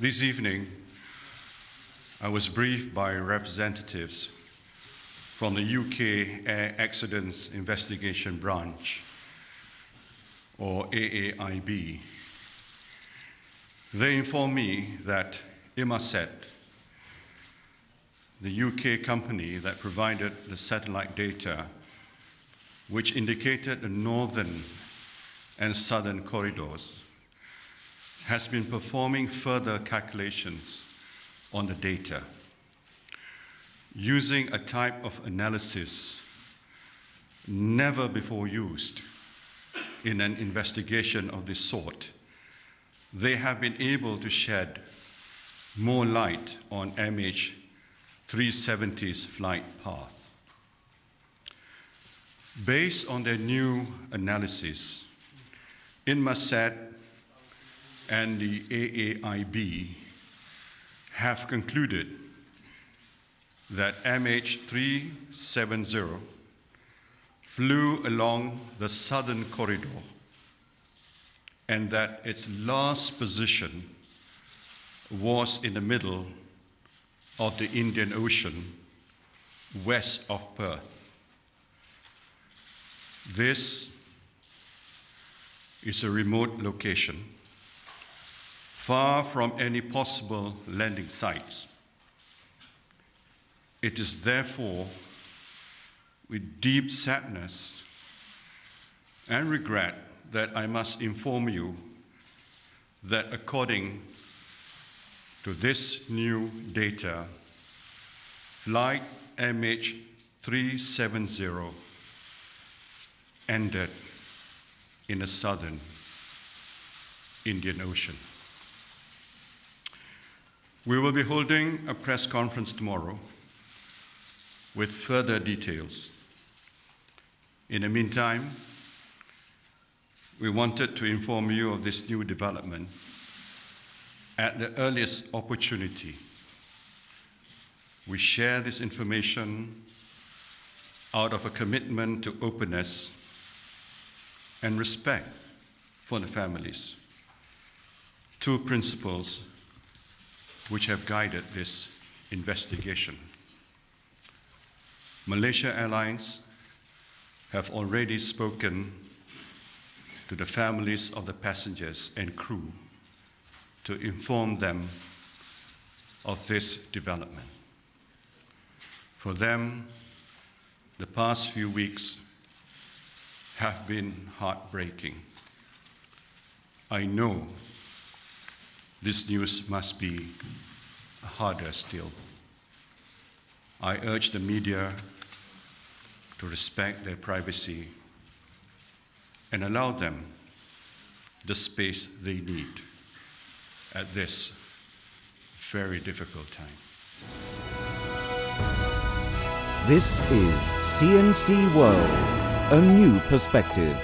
This evening, I was briefed by representatives from the UK Air Accidents Investigation Branch, or AAIB. They informed me that Inmarsat, the UK company that provided the satellite data, which indicated the northern and southern corridors, has been performing further calculations on the data using a type of analysis never before used in an investigation of this sort. They have been able to shed more light on MH370's flight path. Based on their new analysis, Inmarsat and the AAIB have concluded that MH370 flew along the southern corridor and that its last position was in the middle of the Indian Ocean, west of Perth. This is a remote location, far from any possible landing sites. It is therefore with deep sadness and regret that I must inform you that according to this new data, flight MH370 ended in the southern Indian Ocean. We will be holding a press conference tomorrow with further details. In the meantime, we wanted to inform you of this new development at the earliest opportunity. We share this information out of a commitment to openness and respect for the families, two principles which have guided this investigation. Malaysian Airlines have already spoken to the families of the passengers and crew to inform them of this development. For them, the past few weeks have been heartbreaking. I know this news must be harder still. I urge the media to respect their privacy and allow them the space they need at this very difficult time. This is CNC World, a new perspective.